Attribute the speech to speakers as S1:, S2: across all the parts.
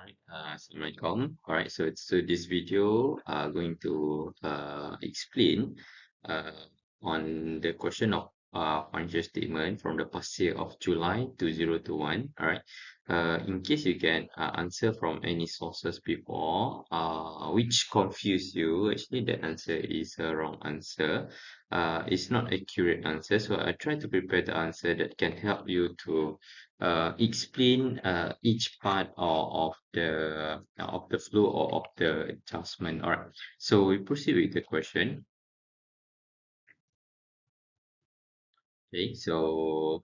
S1: Alright, Assalamualaikum. Alright, so this video going to explain uh, on the question of financial statement from the past year of July 2021. Alright, in case you get answer from any sources before which confuse you, actually that answer is a wrong answer. It's not accurate answer. So I try to prepare the answer that can help you to explain each part of the flow or of the adjustment. All right. So we proceed with the question. Okay. So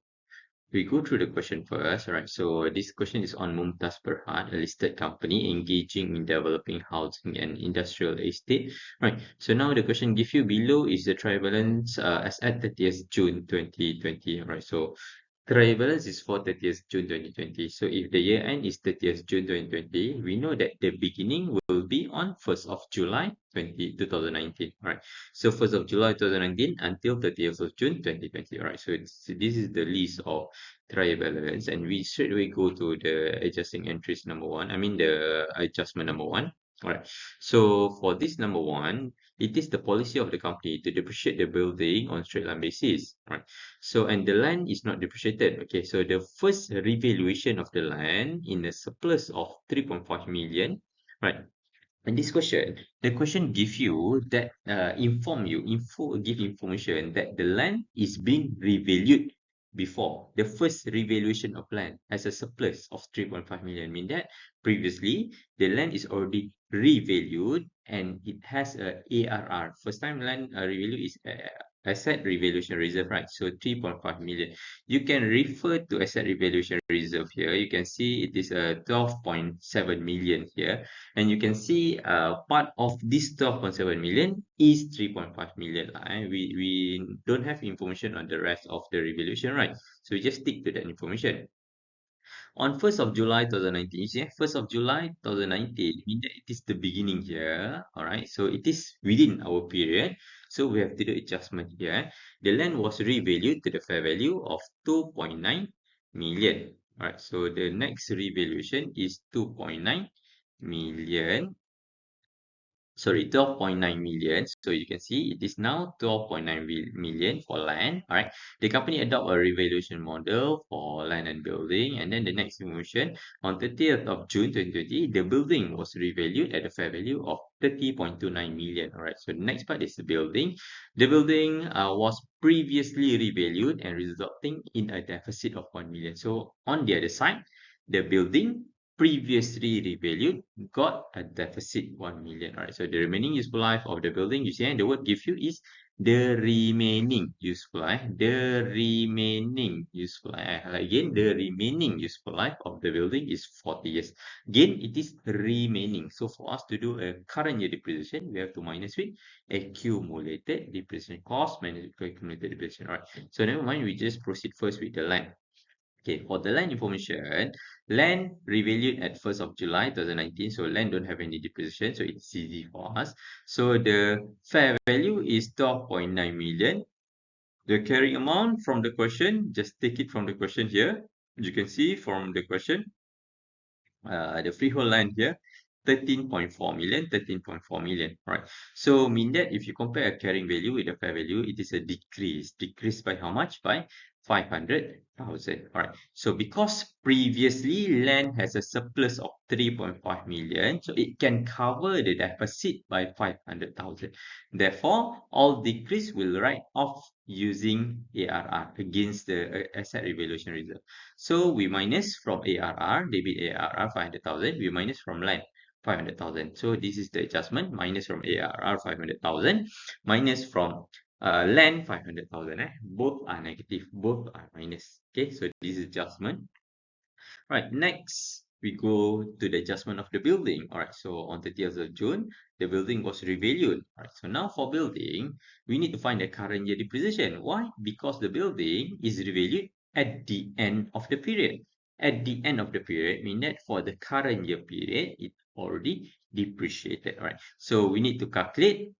S1: we go through the question first. All right. So this question is on Mumtaz Berhad, a listed company engaging in developing housing and industrial estate. Right. So now the question give you below is the trial balance as at 30th June 2020. All right. So trial balance is for 30th June 2020. So if the year end is 30th June 2020, we know that the beginning will be on 1st of July 2019. All right. So 1st of July 2019 until 30th of June 2020. All right. So this is the list of trial balance, and we straight away go to the adjusting entries number one. I mean the adjustment number one. All right. So for this number one, it is the policy of the company to depreciate the building on straight line basis. Right. So, and the land is not depreciated. Okay, so the first revaluation of the land in a surplus of 3.5 million, right? And this question, the question give you that give information that the land is being revalued before the first revaluation of land as a surplus of 3.5 million. Mean that previously the land is already revalued and it has a ARR. First time land revalue is asset revaluation reserve, right? So 3.5 million. You can refer to asset revaluation reserve here. You can see it is a 12.7 million here. And you can see part of this 12.7 million is 3.5 million. We don't have information on the rest of the revaluation, right? So we just stick to that information. On 1st of July 2019, you see, 1st of July 2019, mean that it is the beginning here, all right? So it is within our period. So we have to do adjustment here. The land was revalued to the fair value of 2.9 million. All right, so the next revaluation is 2.9 million. Sorry, 12.9 million. So you can see it is now 12.9 million for land. All right. The company adopt a revaluation model for land and building. And then the next information on 30th of June 2020, the building was revalued at a fair value of 30.29 million. All right. So the next part is the building. The building was previously revalued and resulting in a deficit of 1 million. So on the other side, the building previously revalued got a deficit 1 million. All right, so the remaining useful life of the building, you see, and the word give you is the remaining useful life. The remaining useful life. Again, the remaining useful life of the building is 40 years. Again, it is remaining. So for us to do a current year depreciation, we have to minus with accumulated depreciation cost minus accumulated depreciation. All right, so never mind, we just proceed first with the land. Okay, for the land information, land revalued at 1st of July 2019. So land don't have any depreciation, so it's easy for us. So the fair value is 12.9 million. The carrying amount from the question, just take it from the question here. You can see from the question, the freehold land here, 13.4 million, 13.4 million, right? So mean that if you compare a carrying value with a fair value, it is a decrease. Decrease by how much? By 500,000. All right. So because previously land has a surplus of 3.5 million, so it can cover the deficit by 500,000. Therefore, all decrease will write off using ARR against the asset revaluation reserve. So we minus from ARR, debit ARR 500,000, we minus from land 500,000. So this is the adjustment, minus from ARR 500,000, minus from land 500,000. Both are negative, both are minus. Okay, so this is adjustment. Right, next we go to the adjustment of the building. All right, so on 30th of June, the building was revalued. All right, so now for building, we need to find the current year depreciation. Why? Because the building is revalued at the end of the period. At the end of the period, mean that for the current year period, it already depreciated. All right, so we need to calculate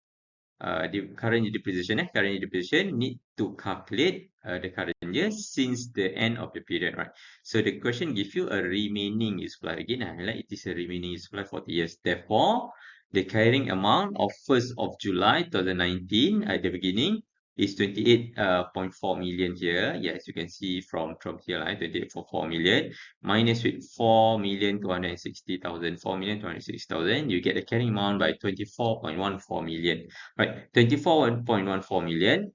S1: the current year depreciation. Current year depreciation need to calculate the current year since the end of the period, right? So the question gives you a remaining useful life. Again, I highlight it is a remaining useful life 40 years. Therefore, the carrying amount of 1st of July 2019 at the beginning is 28.4 million here. Yes, you can see from here, right? 28.4 million minus with 4,260,000, 4,260,000, you get the carrying amount by 24.14 million, right? 24.14 million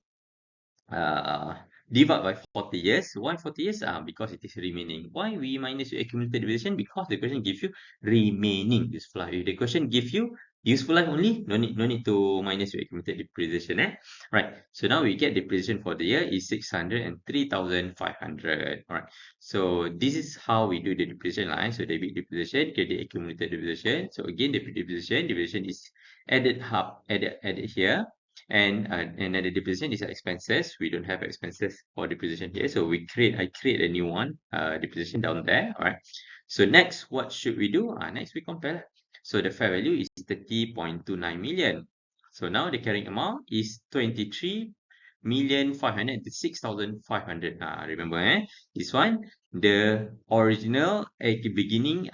S1: uh, divide by 40 years. Why 40 years? Because it is remaining. Why we minus your accumulated depreciation? Because the question gives you remaining useful life. If the question gives you useful life only, no need to minus your accumulated depreciation. Right. So now we get depreciation for the year is 603,500. All right. So this is how we do the depreciation line. So debit depreciation, credit accumulated depreciation. So again, the depreciation is added here. And another depreciation is expenses. We don't have expenses for depreciation here, so I create a new one, depreciation down there. All right. So next, what should we do? Next we compare. So the fair value is 30.29 million. So now the carrying amount is 23,506,500. Remember, this one, the original beginning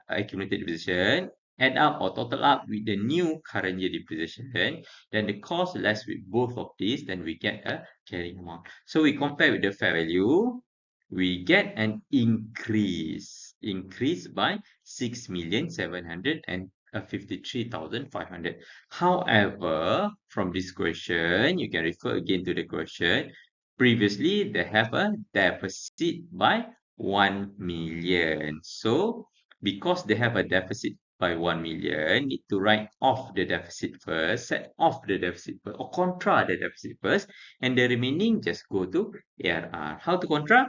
S1: accumulated depreciation add up or total up with the new current year depreciation, then the cost less with both of these, then we get a carrying amount. So we compare with the fair value, we get an increase by 6,753,500. However, from this question, you can refer again to the question. Previously, they have a deficit by 1 million. So, because they have a deficit by 1 million, need to write off the deficit first, set off the deficit first, or contra the deficit first, and the remaining just go to ARR. How to contra?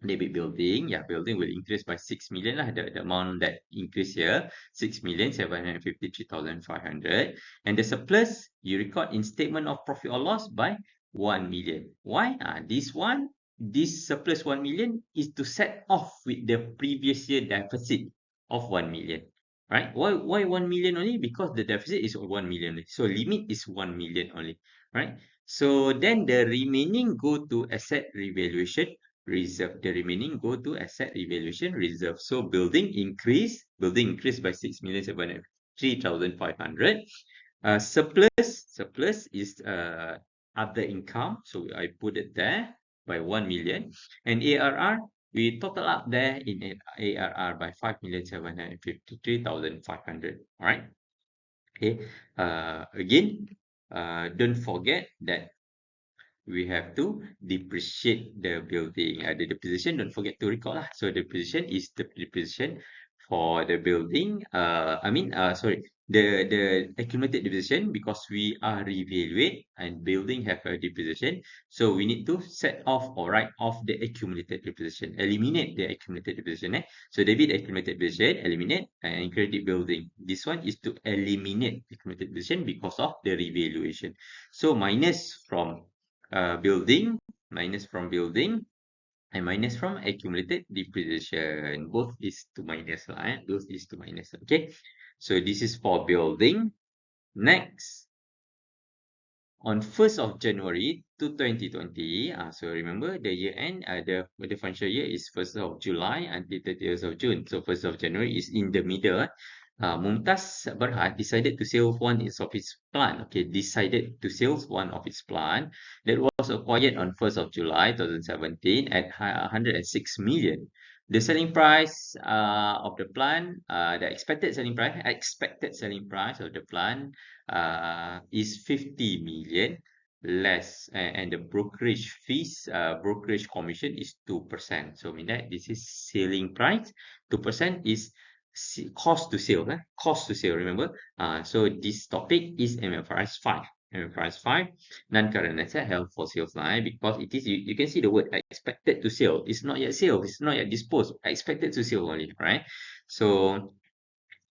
S1: Debit building, building will increase by 6 million lah, the amount that increase here, 6,753,500. And the surplus, you record in statement of profit or loss by 1 million. Why? This surplus 1 million is to set off with the previous year deficit of 1 million. Right? Why 1 million only? Because the deficit is 1 million only. So limit is 1 million only. Right? So then the remaining go to asset revaluation reserve. The remaining go to asset revaluation reserve. So building increase by 6,703,500. Surplus is other income. So I put it there by 1 million. And ARR, we total up there in ARR by 5,753,500. All right. Okay. Again, don't forget that we have to depreciate the building. The depreciation, don't forget to record lah. So depreciation is the depreciation for the building. The accumulated depreciation, because we are revaluate and building have a depreciation. So we need to set off or write off the accumulated depreciation. Eliminate the accumulated depreciation. So debit accumulated depreciation, eliminate, and credit building. This one is to eliminate accumulated depreciation because of the revaluation. So minus from building, and minus from accumulated depreciation. Both is to minus, Both is to minus. Okay. So this is for building. Next, on 1st of January to 2020, so remember the year end, the financial year is 1st of July until 30th of June. So 1st of January is in the middle. Mumtaz Berhad decided to sell one of its plant. Okay, decided to sell one of its plant that was acquired on 1st of July 2017 at 106 million. The selling price of the plant, the expected selling price of the plant is 50 million less, and the brokerage fees, brokerage commission is 2%. So mean that this is selling price, 2% is cost to sale, remember? So this topic is MFRS 5. MFRS 5, non-current asset held for sales line, because it is, you can see the word expected to sell. It's not yet sale, it's not yet disposed, expected to sell only, right? So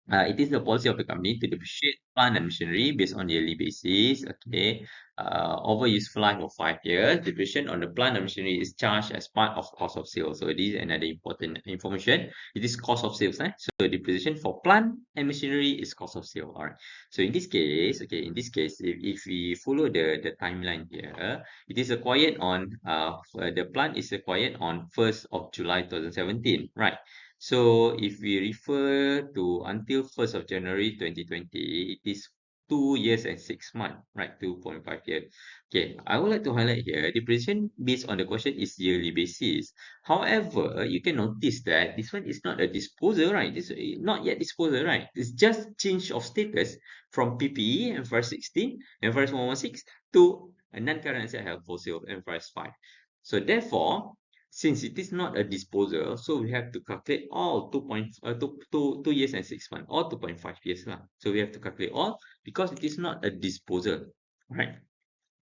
S1: It is the policy of the company to depreciate plant and machinery based on yearly basis. Okay. Over useful life of 5 years, depreciation on the plant and machinery is charged as part of cost of sales. So this is another important information. It is cost of sales. So depreciation for plant and machinery is cost of sale. All right. So in this case, if we follow the timeline here, it is acquired on the plant is acquired on 1st of July 2017. Right. So if we refer to until 1st of January 2020, it is 2 years and 6 months, right? 2.5 years. Okay, I would like to highlight here, depreciation based on the question is yearly basis. However, you can notice that this one is not a disposal, right? This is not yet disposal, right? It's just change of status from PPE, MFRS 16, MFRS 116 to a non-current asset held for sale, MFRS 5. So therefore, since it is not a disposal, so we have to calculate all 2 years and 6 months, or 2.5 years lah. So we have to calculate all because it is not a disposal, right?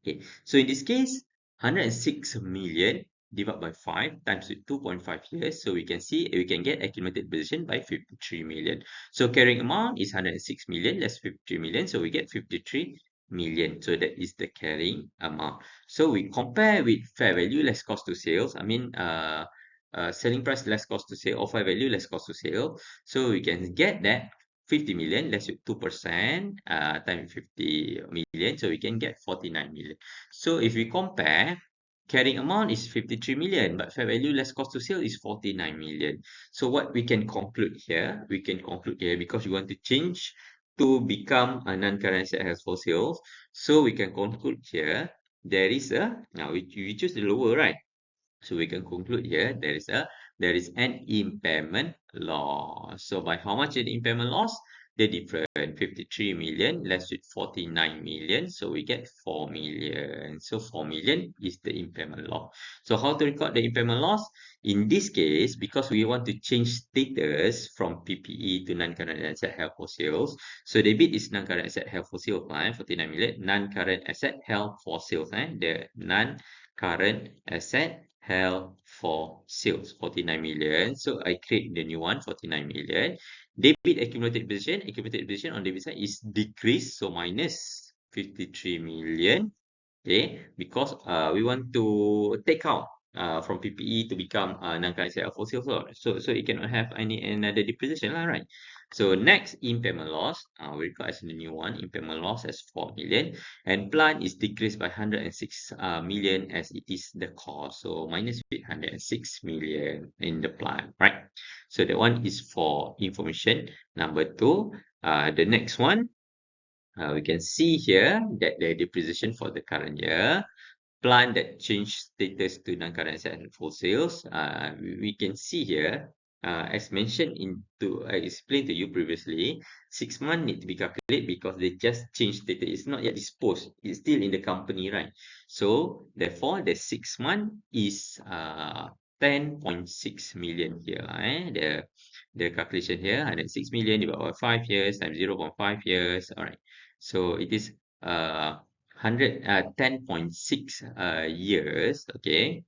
S1: Okay, so in this case, 106 million divided by 5 times with 2.5 years. So we can see we can get accumulated position by 53 million. So carrying amount is 106 million less 53 million. So we get 53 million. So that is the carrying amount. So we compare with fair value less cost to sales. I mean, selling price less cost to sale or fair value less cost to sale. So we can get that 50 million less with 2% times 50 million. So we can get 49 million. So if we compare, carrying amount is 53 million, but fair value less cost to sale is 49 million. So what we can conclude here, because we want to change to become a non-current asset held for sales. So we can conclude here, there is now we choose the lower, right? So we can conclude here there is an impairment loss. So by how much is the impairment loss? The difference 53 million less with 49 million. So we get 4 million. So 4 million is the impairment loss. So how to record the impairment loss? In this case, because we want to change status from PPE to non-current asset held for sales. So debit is non-current asset held for sale, 49 million. Non-current asset held for sales, the non-current asset held for sales 49 million. So I create the new one 49 million. Debit accumulated position on debit side is decreased, so minus 53 million. Okay, because we want to take out from PPE to become non-current asset for sales. So it cannot have another depreciation lah, right? So next impairment loss, we record as the new one, impairment loss as 4 million, and plant is decreased by 106 million as it is the cost. So minus 106 million in the plant, right? So that one is for information. Number 2, the next one, we can see here that the depreciation for the current year, plant that changed status to non-current asset and full sales, we can see here, as mentioned I explained to you previously, 6 months need to be calculated because they just changed status. It's not yet disposed. It's still in the company, right? So therefore, the 6 months is 10.6 million here. The calculation here, 106 million divided by 5 years times 0.5 years. All right. So it is 10.6 years, okay.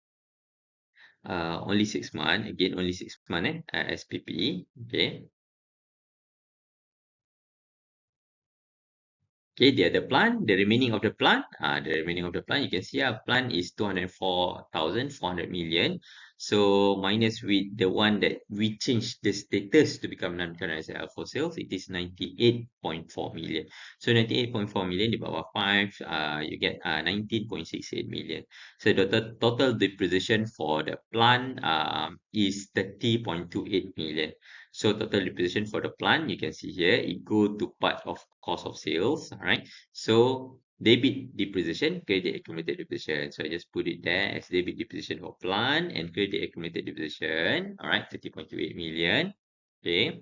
S1: Only 6 months, again, only 6 months, as PPE, okay. Okay, the plant, the remaining of the plant, you can see our plant is 204,400 million. So minus with the one that we changed the status to become non-current asset for sales, it is 98.4 million. So 98.4 million divided by 5, you get 19.68 million. So the total depreciation for the plant is 30.28 million. So total depreciation for the plant, you can see here, it go to part of cost of sales, all right? So debit depreciation, credit accumulated depreciation. So I just put it there as debit depreciation for plant and credit accumulated depreciation, all right? 30.28 million, okay?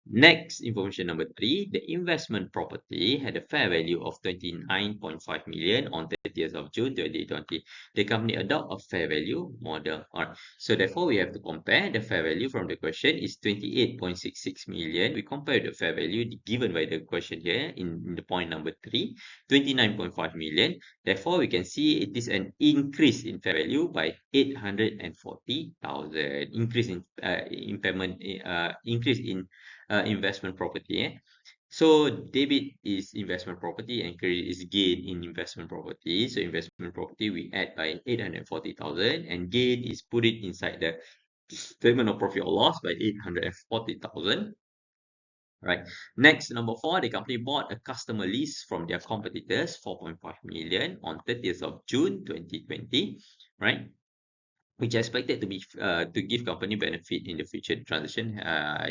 S1: Next, information number 3, the investment property had a fair value of 29.5 million on 30th of June 2020. The company adopt a fair value model. Alright, so therefore we have to compare the fair value from the question is 28.66 million. We compare the fair value given by the question here in the point number 3, 29.5 million. Therefore, we can see it is an increase in fair value by 840,000. Increase in impairment, increase in investment property. So debit is investment property and credit is gain in investment property. So investment property we add by 840,000 and gain is put it inside the statement of profit or loss by 840,000. Right. Next, number 4, the company bought a customer lease from their competitors, 4.5 million on 30th of June 2020, right? Which is expected to be to give company benefit in the future. Transition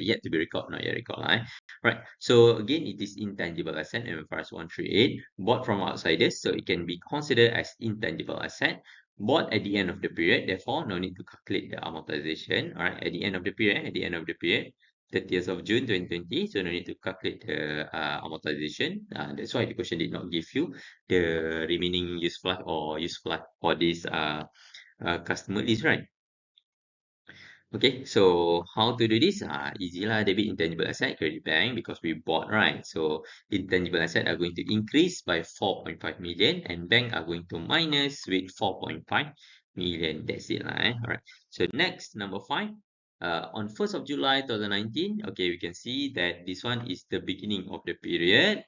S1: yet to be recorded, not yet recorded. Right. So again, it is intangible asset, MFRS138, bought from outsiders, so it can be considered as intangible asset. Bought at the end of the period, therefore no need to calculate the amortization. All right, at the end of the period, 30th of June 2020, so no need to calculate the amortization. That's why the question did not give you the remaining useful life or useful life for this customer list, right? Okay, so how to do this? Easy lah, debit intangible asset, credit bank, because we bought, right? So intangible asset are going to increase by 4.5 million and bank are going to minus with 4.5 million. That's it lah. All right. So next, number 5. On 1st of July 2019, okay, we can see that this one is the beginning of the period.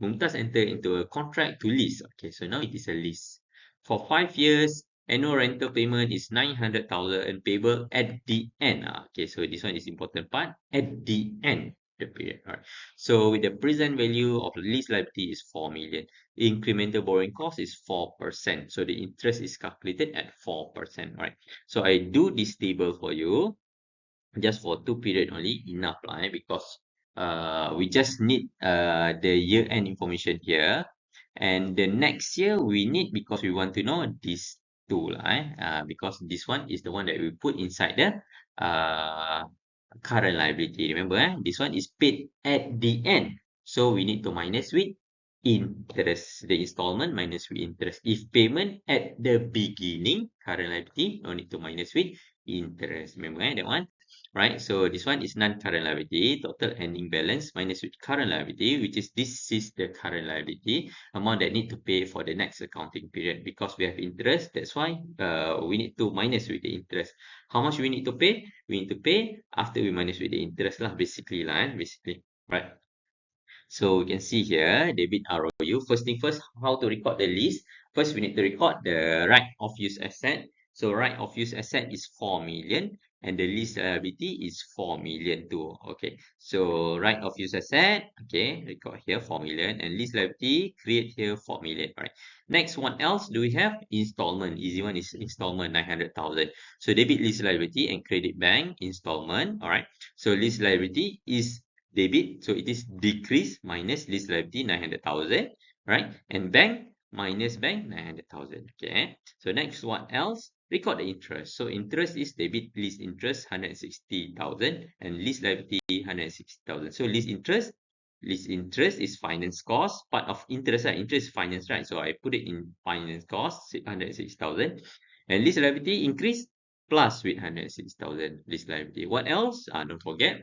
S1: Mumtaz entered into a contract to lease. Okay, so now it is a lease. For 5 years, annual rental payment is 900,000 and payable at the end. Okay, so this one is important part. At the end of the period. All right. So with the present value of the lease liability is 4 million. Incremental borrowing cost is 4%. So the interest is calculated at 4%. All right. So I do this table for you just for 2 period only, enough lah, because we just need the year end information here, and the next year we need because we want to know these two lah, because this one is the one that we put inside the current liability. Remember, this one is paid at the end, so we need to minus with interest. The installment minus with interest. If payment at the beginning, current liability, no need to minus with interest. Remember that one? Right, so this one is non-current liability, total ending balance minus with current liability, which is this is the current liability amount that need to pay for the next accounting period, because we have interest. That's why we need to minus with the interest. How much we need to pay? We need to pay after we minus with the interest lah, basically lah, basically, right? So we can see here, debit ROU. First thing first, how to record the lease? First, we need to record the right of use asset. So right of use asset is 4 million and the lease liability is 4 million too. Okay, so right of use asset, okay, record here 4 million and lease liability, create here 4 million. All right. Next, what else do we have? Installment. Easy one is installment, 900,000. So debit lease liability and credit bank installment. All right. So lease liability is debit, so it is decrease minus lease liability 900,000, right? And bank minus bank 900,000. Okay. So next, what else? Record the interest. So interest is debit lease interest 160,000 and lease liability 160,000. So lease interest is finance cost. Part of interest, right? Interest is finance, right? So I put it in finance cost 160,000 and lease liability increase plus with 160,000 lease liability. What else? Don't forget,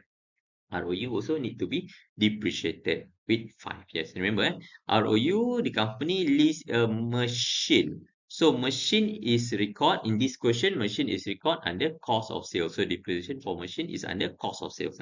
S1: ROU also need to be depreciated with 5 years. Remember, ROU, the company lease a machine. So machine is record in this question. Machine is record under cost of sales. So depreciation for machine is under cost of sales.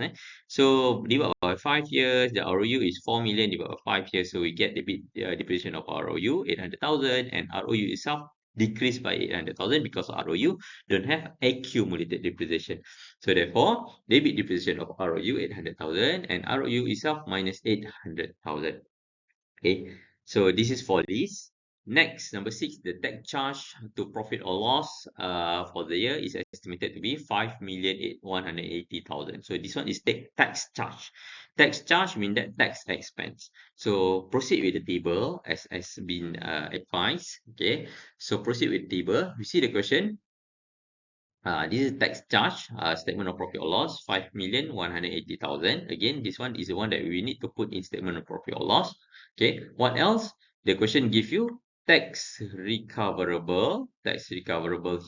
S1: So divided by 5 years, the ROU is 4 million divided by 5 years. So we get the depreciation of ROU 800,000 and ROU itself decreased by 800,000 because ROU don't have accumulated depreciation. So therefore, debit depreciation of ROU 800,000 and ROU itself minus 800,000. Okay, so this is for this. Next, number 6, the tax charge to profit or loss for the year is estimated to be 5,180,000. So this one is tax charge. Tax charge means that tax expense. So proceed with the table as has been advised. Okay, so proceed with the table. We see the question. This is tax charge, statement of profit or loss, 5,180,000. Again, this one is the one that we need to put in statement of profit or loss. Okay, what else? The question give you tax recoverable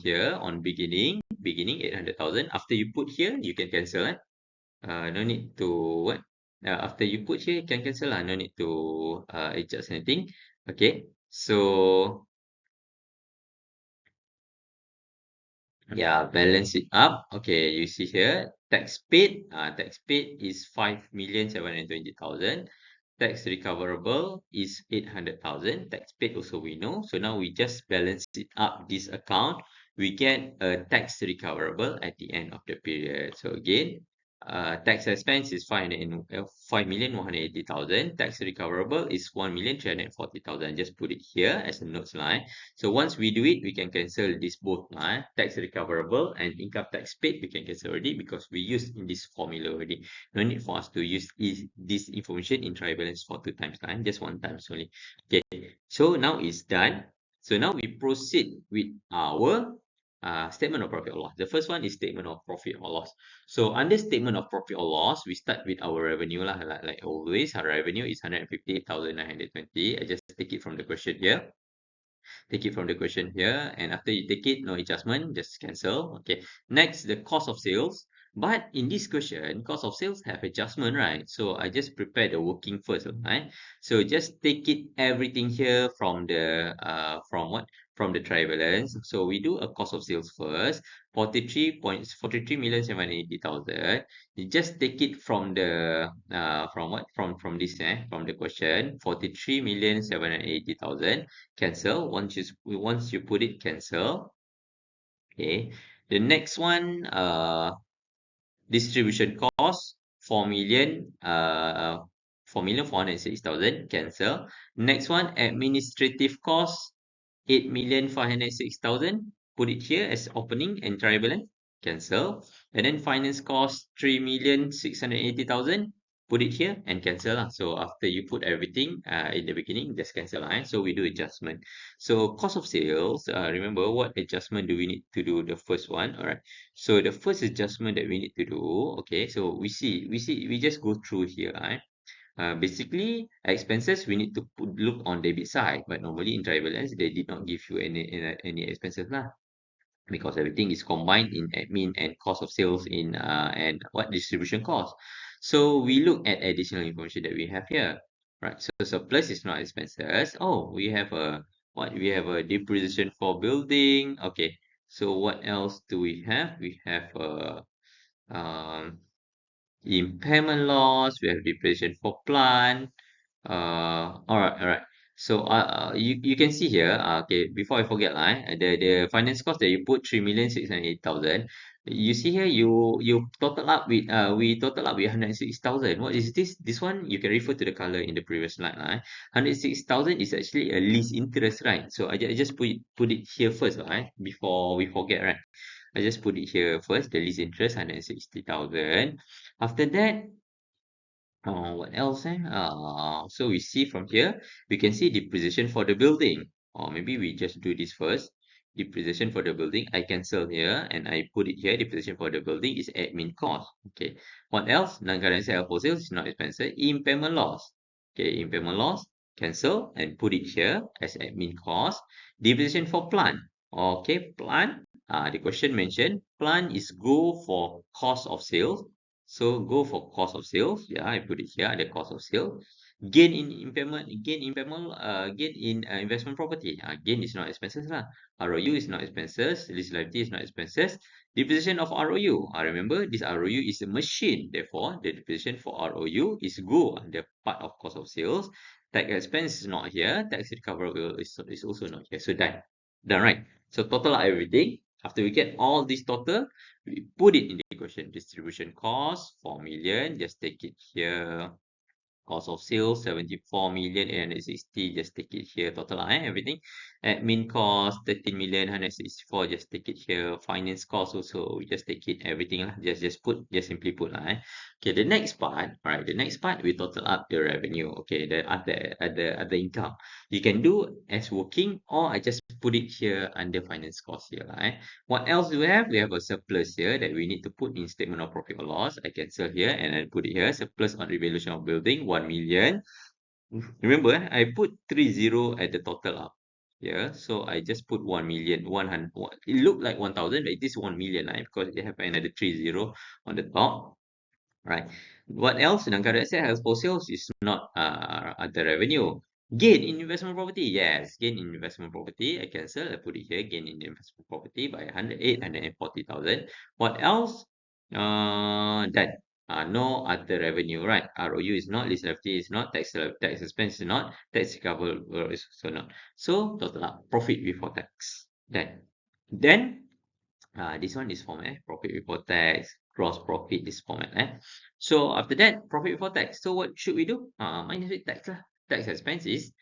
S1: here on beginning 800,000. After you put here, you can cancel. No need to what? After you put here, you can cancel. No need to adjust anything. Okay. So yeah, balance it up. Okay, you see here, tax paid. Tax paid is 5,720,000. Tax recoverable is 800,000. Tax paid also we know. So now we just balance it up this account. We get a tax recoverable at the end of the period. So again, tax expense is 5,180,000. Tax recoverable is 1,340,000. Just put it here as a notes line. So once we do it, we can cancel this both tax recoverable and income tax paid. We can cancel already because we used in this formula already. No need for us to use this information in trial balance for 2 times just 1 time only. Okay, so now it's done. So now we proceed with our statement of profit or loss. The first one is statement of profit or loss. So under statement of profit or loss, we start with our revenue lah. Like always, our revenue is 158,920. I just take it from the question here. Take it from the question here, and after you take it, no adjustment, just cancel. Okay, next, the cost of sales. But in this question, cost of sales have adjustment, right? So I just prepare the working first, right? So just take it everything here from the from the trial balance. So we do a cost of sales first, 43,780,000. You just take it from the from what from this from the question, 43,780,000. Cancel. Once you put it, cancel. Okay. The next one, distribution cost, 4,406,000. Cancel. Next one, administrative cost, 8,506,000. Put it here as opening and trial balance. Cancel. And then finance cost, 3,680,000. Put it here and cancel. So after you put everything in the beginning, just cancel. So we do adjustment. So cost of sales, remember what adjustment do we need to do? The first one. All right. So the first adjustment that we need to do, okay, so we just go through here. Basically, expenses we need to look on debit side, but normally in trial balance they did not give you any expenses lah, because everything is combined in admin and cost of sales in and what distribution cost. So we look at additional information that we have here, right? So surplus is not expenses. Oh, we have a we have a depreciation for building. Okay, so what else do we have? We have a impairment loss, we have depreciation for plant. All right. So you can see here. Okay, before I forget, the finance cost that you put 3,608,000. You see here, you total up with we total up with 106,000. What is this? This one you can refer to the color in the previous slide. 106,000 is actually a lease interest, right? So I just put it here first, right? Before we forget, right? I just put it here first. The lease interest 160,000. After that, what else? So we see from here, we can see depreciation for the building. Or maybe we just do this first. Depreciation for the building, I cancel here and I put it here. Depreciation for the building is admin cost. Okay. What else? Non-current sale for sales is not expensive. Impairment loss. Okay, impairment loss, cancel and put it here as admin cost. Depreciation for plant. Okay, plant. The question mentioned plant is go for cost of sales. So go for cost of sales. Yeah, I put it here, the cost of sales. Gain in impairment, gain in investment property. Gain is not expenses lah. ROU is not expenses. Lease liability is not expenses. Depreciation of ROU. Remember, this ROU is a machine. Therefore, the depreciation for ROU is go under part of cost of sales. Tax expense is not here. Tax recoverable is also not here. So done. Done, right? So total everything. After we get all this total, we put it in the equation. Distribution cost, 4 million. Just take it here. Cost of sales, 74,860. Just take it here. Total everything. Admin cost, 13,164. Just take it here. Finance cost also, we just take it everything. Just simply put. Okay, the next part, right? The next part, we total up the revenue. Okay, the other income. You can do as working, or I just put it here under finance cost here. What else do we have? We have a surplus here that we need to put in statement of profit or loss. I cancel here and I put it here. Surplus on revaluation of building, 1 million. Remember, I put 30 at the total up. here. So I just put 1 million, 100. It looked like 1,000, but it is 1 million, right? Because they have another 30 on the top, right? What else? Non-current asset as for sales is not other revenue. Gain in investment property, yes, gain in investment property. I cancel. I put it here. Gain in investment property by 108,140,000. What else? That no other revenue, right? ROU is not, lease liability is not, tax expense is not, tax recoverable is also not. So total up profit before tax. Then this one is format, profit before tax, gross profit is format. So after that, profit before tax. So what should we do? Minus with tax lah. Tax expense is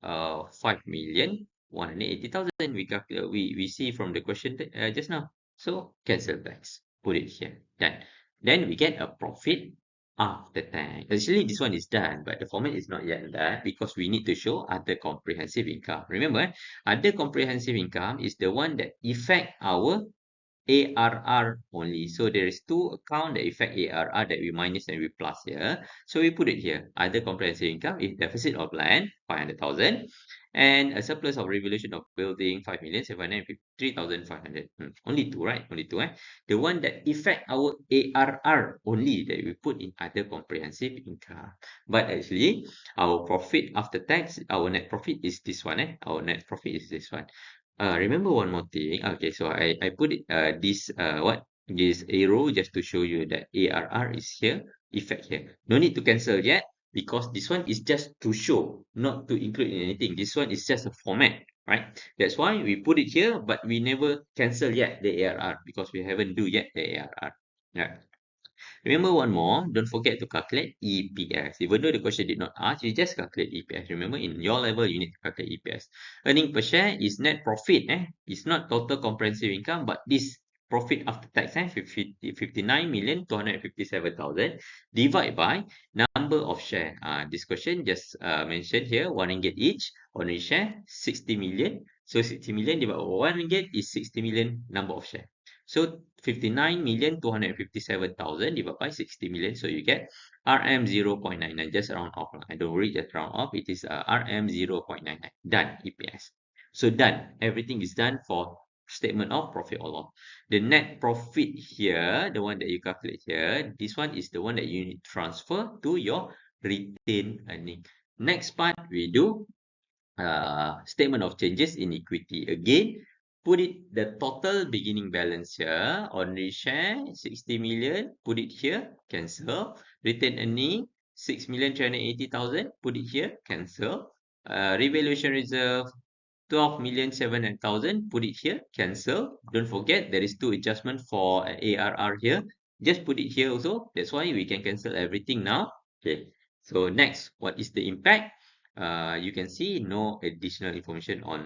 S1: 5,180,000. We calculate, we see from the question just now. So cancel tax. Put it here. Done. Then we get a profit after tax. Actually, this one is done, but the format is not yet done because we need to show other comprehensive income. Remember, other comprehensive income is the one that affect our ARR only. So there is two account that affect ARR that we minus and we plus here. So we put it here. Other comprehensive income is deficit of land, 500,000, and a surplus of revaluation of building, 5,753,500. Only two, right? Only two, eh? The one that affect our ARR only that we put in other comprehensive income. But actually, our profit after tax, our net profit is this one, eh? Our net profit is this one. Remember one more thing. Okay, so I put it this arrow just to show you that ARR is here, effect here. No need to cancel yet because this one is just to show, not to include in anything. This one is just a format, right? That's why we put it here, but we never cancel yet the ARR because we haven't do yet the ARR. Yeah. Remember one more, don't forget to calculate EPS. Even though the question did not ask, you just calculate EPS. Remember, in your level, you need to calculate EPS. Earning per share is net profit. It's not total comprehensive income, but this profit after tax, 59,257,000 divided by number of share. This question just mentioned here, 1 ringgit each. Ordinary share, 60 million. So 60 million divided by 1 ringgit is 60 million number of share. So 59,257,000 divided by 60 million. So you get RM 0.99. Just round off. I don't worry, just round off. It is RM 0.99. Done. EPS. So done. Everything is done for statement of profit or loss. The net profit here, the one that you calculate here, this one is the one that you need to transfer to your retained earning. Next part we do statement of changes in equity. Again, put it the total beginning balance here. Ordinary share 60 million. Put it here. Cancel. Retained earning 6,380,000. Put it here. Cancel. Revaluation reserve 12,700,000. Put it here. Cancel. Don't forget there is two adjustment for ARR here. Just put it here also. That's why we can cancel everything now. Okay. So next, what is the impact? You can see no additional information on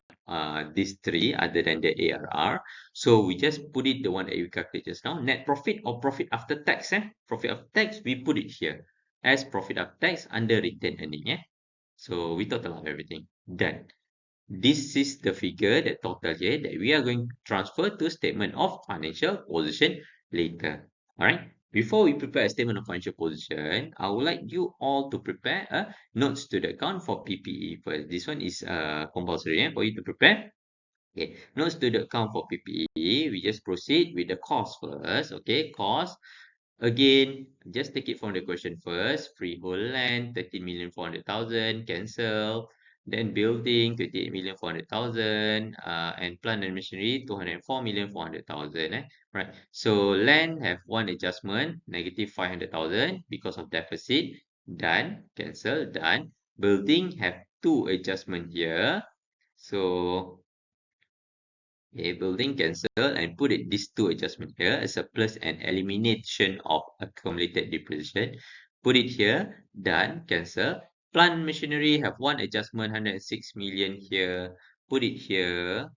S1: these three other than the ARR. So we just put it the one that we calculate just now. Net profit or profit after tax. Profit after tax, we put it here as profit after tax under retained earning. So we total up everything. Done. This is the figure, the total here that we are going to transfer to statement of financial position later. All right. Before we prepare a statement of financial position, I would like you all to prepare a notes to the account for PPE first. This one is compulsory for you to prepare. Okay, notes to the account for PPE. We just proceed with the cost first. Okay, cost. Again, just take it from the question first. Freehold land, 13,400,000, cancel. Then building, 28,400,000. And plant and machinery, 204,400,000. Right. So land have one adjustment, negative 500,000 because of deficit. Done. Cancel. Done. Building have two adjustment here. So okay, building cancel and put it these two adjustment here as a plus and elimination of accumulated depreciation. Put it here, done, cancel. Plant machinery have one adjustment, 106 million here. Put it here,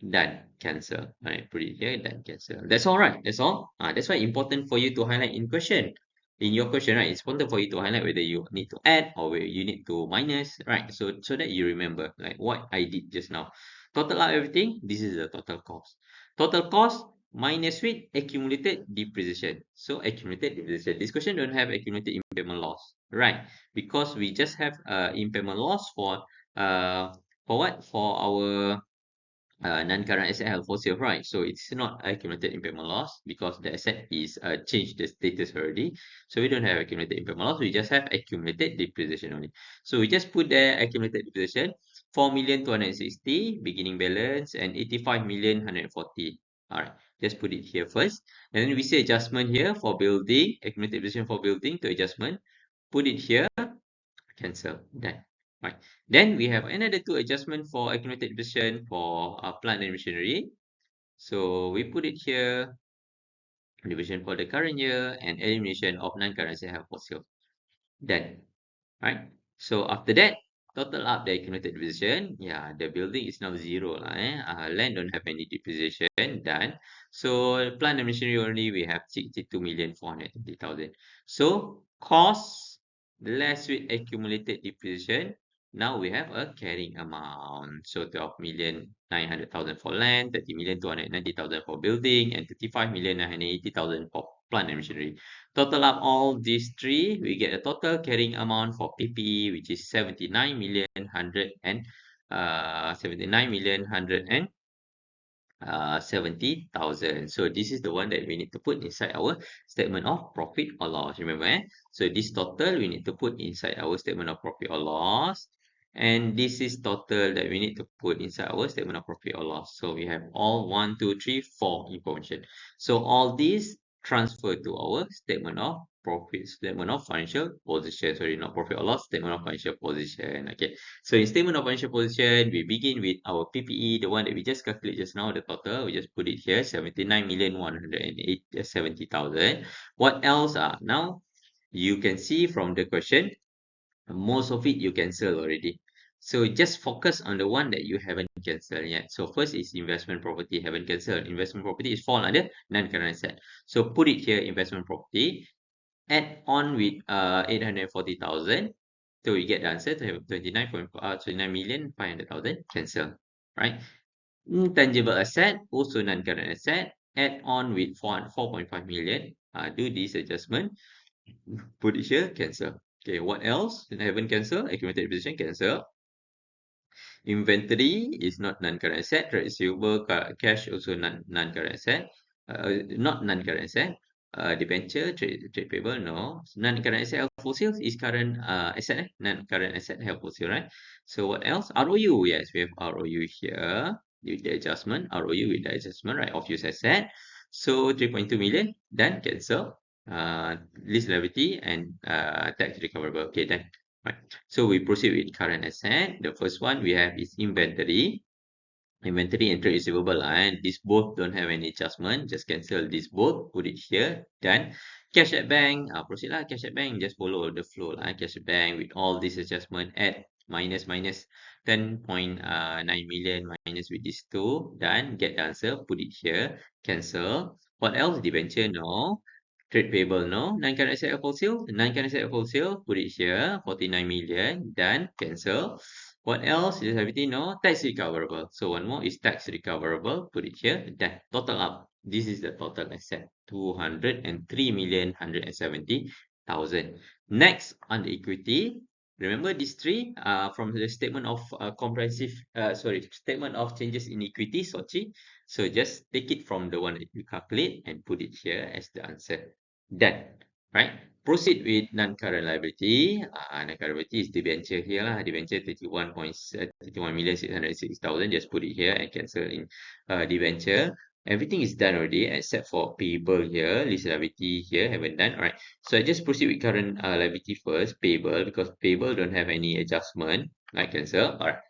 S1: done, cancel. All right, put it here, done, cancel. That's all right. That's all. That's why important for you to highlight in question. In your question, right? It's important for you to highlight whether you need to add or whether you need to minus, right? So that you remember like what I did just now. Total out everything. This is the total cost. Total cost minus with accumulated depreciation. So accumulated depreciation. This question don't have accumulated impairment loss, right? Because we just have impairment loss for For what? For our non-current asset held for sale, right? So it's not accumulated impairment loss because the asset is changed the status already. So we don't have accumulated impairment loss. We just have accumulated depreciation only. So we just put there accumulated depreciation 4,260 beginning balance and 85,140. All right, just put it here first. And then we say adjustment here for building, accumulated depreciation for building to adjustment. Put it here, cancel, done. Right. Then we have another two adjustment for accumulated depreciation for plant and machinery. So we put it here, division for the current year and elimination of non-current asset held for sale. Done. Right? So after that, total up the accumulated depreciation. Yeah, the building is now zero lah. Land don't have any depreciation. Done. So plant and machinery only we have 62,420,000. So cost less with accumulated depreciation. Now we have a carrying amount. So 12,900,000 for land, 30,290,000 for building, and 35,980,000 for plant and machinery. Total up all these three, we get a total carrying amount for PPE, which is 79,170,000. So this is the one that we need to put inside our statement of profit or loss. Remember, So this total we need to put inside our statement of profit or loss. And this is total that we need to put inside our statement of profit or loss. So we have all 1, 2, 3, 4 information. So all these transfer to our statement of profit, statement of financial position. Sorry, not profit or loss, statement of financial position. Okay. So in statement of financial position, we begin with our PPE, the one that we just calculated just now, the total. We just put it here, 79,170,000. What else are now? You can see from the question, most of it you cancel already. So just focus on the one that you haven't cancelled yet. So first is investment property, haven't cancelled. Investment property is fall under non-current asset. So put it here, investment property. Add on with 840,000. So we get the answer to have 29,500,000 cancel, right? Intangible asset, also non-current asset. Add on with 4.5 million. Do this adjustment. Put it here, cancel. Okay, what else? I haven't cancelled. Accumulated depreciation, cancel. Inventory is not non-current asset. Trade receivable, cash also non-current asset. Not non-current asset. Debenture, trade payable, no. Non-current asset held for sales is current asset, non-current asset held for sale, right? So what else? ROU, yes, we have ROU here with the adjustment. ROU with the adjustment, right, of use asset. So 3.2 million, done, cancel. Lease liability and tax recoverable. Okay, done. Right. So we proceed with current asset. The first one we have is inventory. Inventory and trade receivable, and these both don't have any adjustment. Just cancel this both. Put it here. Done. Cash at bank. Proceed lah. Cash at bank. Just follow the flow lah. Cash at bank with all this adjustment. Add minus 10.9 million minus with these two. Done. Get the answer. Put it here. Cancel. What else? Debenture, no. Trade payable, no. Non-current asset wholesale. Non-current asset wholesale. Put it here. 49 million. Done. Cancel. What else? Is everything, no. Tax recoverable. So one more is tax recoverable. Put it here. Done. Total up. This is the total asset. 203,170,000. Next, on the equity. Remember these three from the statement of statement of changes in equity, SOCI. So just take it from the one that you calculate and put it here as the answer. Done. Right? Proceed with non-current liability. Non-current liability is debenture here lah. Debenture 31,606,000. Just put it here and cancel in debenture. Everything is done already except for payable here. Lease liability here haven't done. Alright. So I just proceed with current liability first. Payable, because payable don't have any adjustment. I cancel. Alright.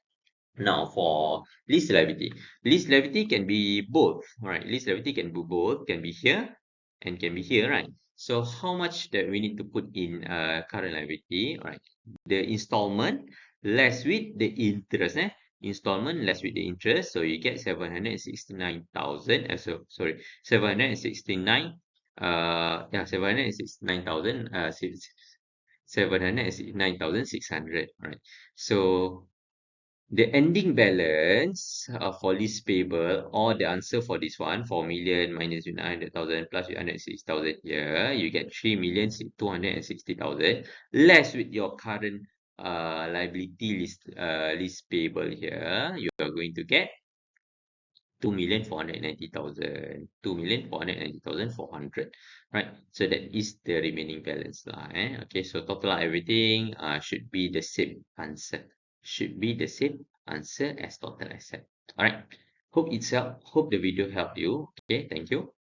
S1: Now for lease liability. Lease liability can be both. Alright. Lease liability can be both. Can be here and can be here, right? So how much that we need to put in current liability? Alright. The installment less with the interest. Installment less with the interest. So you get 769,000. 769. 769,000. 769,600. Alright. So the ending balance for lease payable, or the answer for this one, 4 million minus 900,000 plus 106,000 here, you get 3,260,000 less with your current liability lease payable here, you are going to get 2,490,000, 2,490,400, right? So that is the remaining balance lah. Okay, so total everything should be the same answer. Should be the same answer as total asset. All right. Hope it's helped. Hope the video helped you. Okay, thank you.